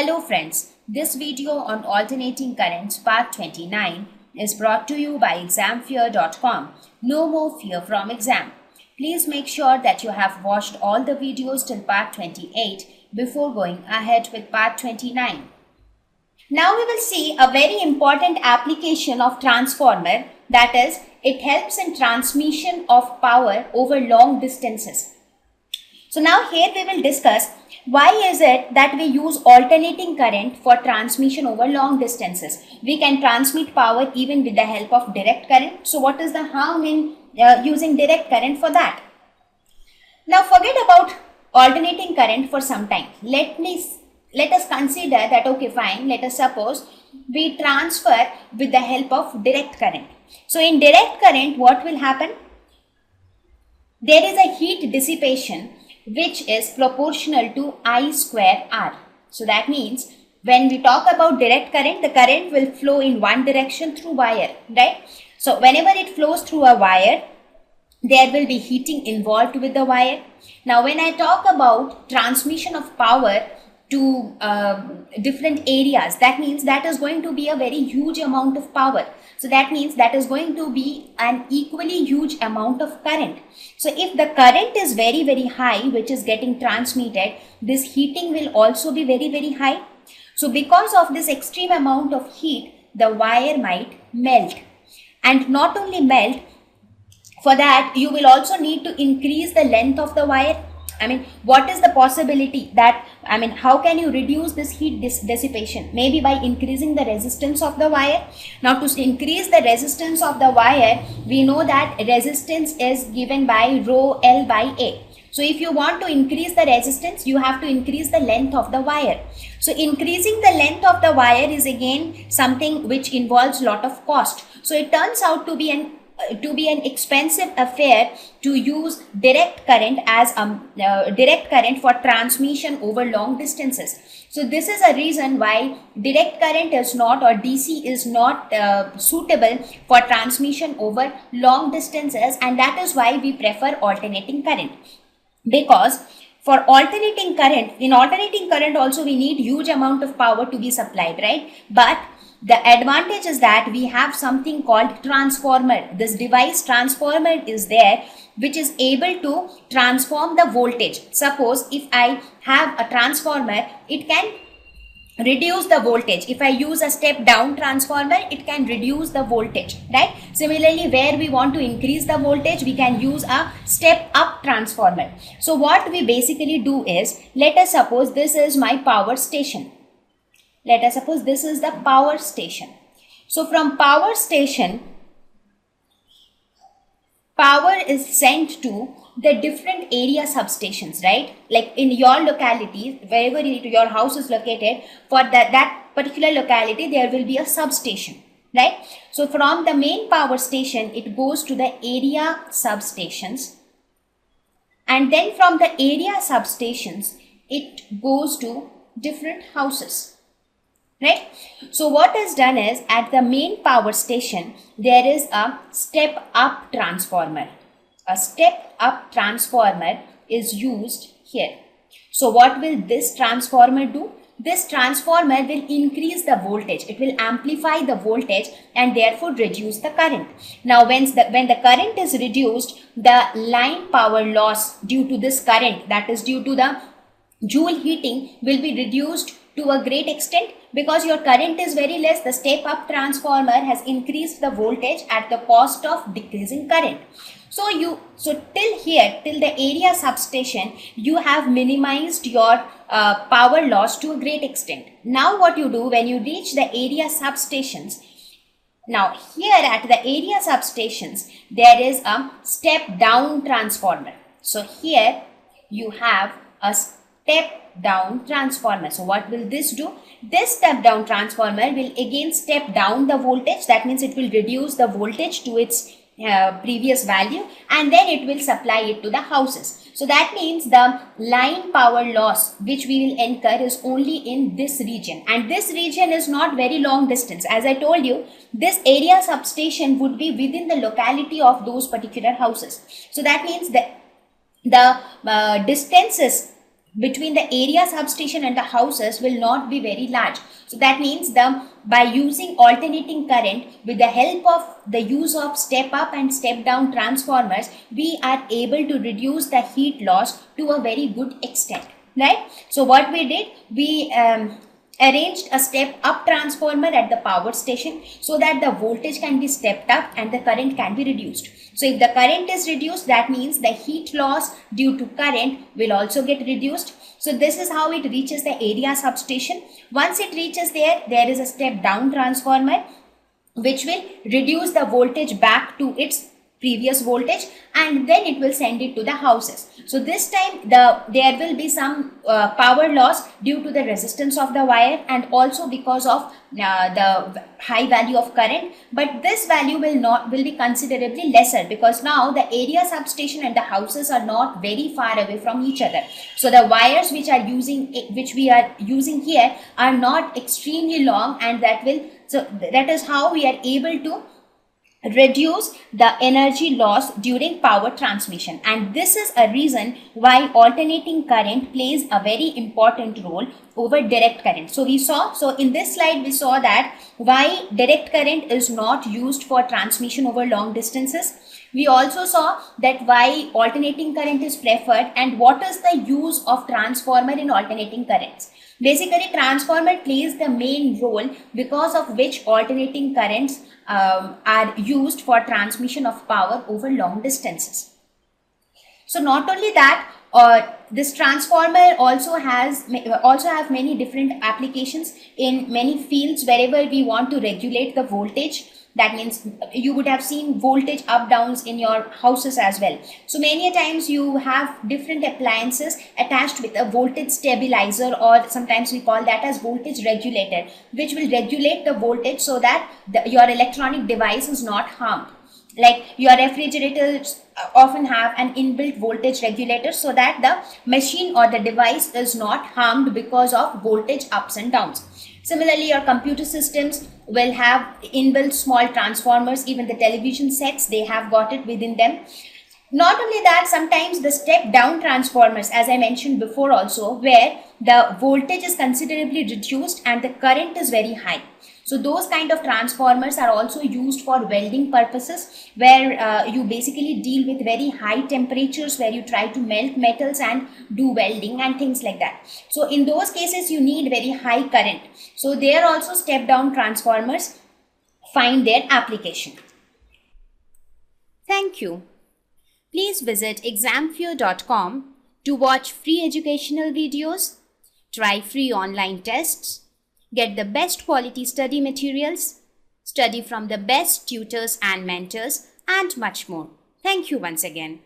Hello friends, this video on alternating currents part 29 is brought to you by examfear.com. No more fear from exam. Please make sure that you have watched all the videos till part 28 before going ahead with part 29. Now we will see a very important application of transformer, that is, it helps in transmission of power over long distances. So now here we will discuss why is it that we use alternating current for transmission over long distances. We can transmit power even with the help of direct current. So what is the harm in using direct current for that? Now forget about alternating current for some time. Let us consider that, okay, fine, let us suppose we transfer with the help of direct current. So in direct current, what will happen? There is a heat dissipation which is proportional to I square R. So that means when we talk about direct current, the current will flow in one direction through wire, right? So whenever it flows through a wire, there will be heating involved with the wire. Now when I talk about transmission of power to different areas, that means that is going to be a very huge amount of power. So that means that is going to be an equally huge amount of current. So if the current is very, very high, which is getting transmitted, this heating will also be very, very high. So because of this extreme amount of heat, the wire might melt. And not only melt, for that you will also need to increase the length of the wire. What is the possibility that, how can you reduce this heat dissipation? Maybe by increasing the resistance of the wire. Now to increase the resistance of the wire, we know that resistance is given by rho L by A. So if you want to increase the resistance, you have to increase the length of the wire. So increasing the length of the wire is again something which involves lot of cost. So it turns out to be an expensive affair to use direct current as direct current for transmission over long distances. So this is a reason why direct current is not, or DC is not suitable for transmission over long distances, and that is why we prefer alternating current. Because for alternating current, in alternating current also we need huge amount of power to be supplied, right? But the advantage is that we have something called transformer. This device transformer is there, which is able to transform the voltage. Suppose if I have a transformer, it can reduce the voltage. If I use a step down transformer, it can reduce the voltage, right? Similarly, where we want to increase the voltage, we can use a step up transformer. So what we basically do is, let us suppose this is my power station. Let us suppose this is the power station. So from power station, power is sent to the different area substations, right? Like in your locality, wherever your house is located, for that particular locality, there will be a substation, right? So from the main power station, it goes to the area substations. And then from the area substations, it goes to different houses. Right? So what is done is, at the main power station, there is a step up transformer. A step up transformer is used here. So what will this transformer do? This transformer will increase the voltage. It will amplify the voltage and therefore reduce the current. Now when the current is reduced, the line power loss due to this current, that is due to the joule heating, will be reduced to a great extent. Because your current is very less, the step up transformer has increased the voltage at the cost of decreasing current. So till here, till the area substation, you have minimized your power loss to a great extent. Now what you do when you reach the area substations, now here at the area substations, there is a step down transformer. So here you have a step down transformer. So what will this do? This step down transformer will again step down the voltage. That means it will reduce the voltage to its previous value, and then it will supply it to the houses. So that means the line power loss which we will incur is only in this region, and this region is not very long distance. As I told you, this area substation would be within the locality of those particular houses. So that means that the distances between the area substation and the houses will not be very large. So that means by using alternating current with the help of the use of step up and step down transformers, we are able to reduce the heat loss to a very good extent, right? So what we did, we arranged a step up transformer at the power station so that the voltage can be stepped up and the current can be reduced. So if the current is reduced, that means the heat loss due to current will also get reduced. So this is how it reaches the area substation. Once it reaches there, there is a step down transformer which will reduce the voltage back to its previous voltage, and then it will send it to the houses. So this time there will be some power loss due to the resistance of the wire and also because of the high value of current, but this value will be considerably lesser because now the area substation and the houses are not very far away from each other. So the wires which we are using here are not extremely long, and that is how we are able to reduce the energy loss during power transmission. And this is a reason why alternating current plays a very important role over direct current. So in this slide we saw that why direct current is not used for transmission over long distances. We also saw that why alternating current is preferred and what is the use of transformer in alternating currents. Basically, transformer plays the main role because of which alternating currents are used for transmission of power over long distances. So not only that, this transformer also have many different applications in many fields wherever we want to regulate the voltage. That means you would have seen voltage up downs in your houses as well. So many a times you have different appliances attached with a voltage stabilizer, or sometimes we call that as voltage regulator, which will regulate the voltage so that your electronic device is not harmed. Like your refrigerators often have an inbuilt voltage regulator so that the machine or the device is not harmed because of voltage ups and downs. Similarly, your computer systems will have inbuilt small transformers. Even the television sets, they have got it within them. Not only that, sometimes the step down transformers, as I mentioned before also, where the voltage is considerably reduced and the current is very high. So those kind of transformers are also used for welding purposes, where you basically deal with very high temperatures, where you try to melt metals and do welding and things like that. So in those cases you need very high current. So there also step down transformers find their application. Thank you. Please visit examfear.com to watch free educational videos, try free online tests, get the best quality study materials, study from the best tutors and mentors, and much more. Thank you once again.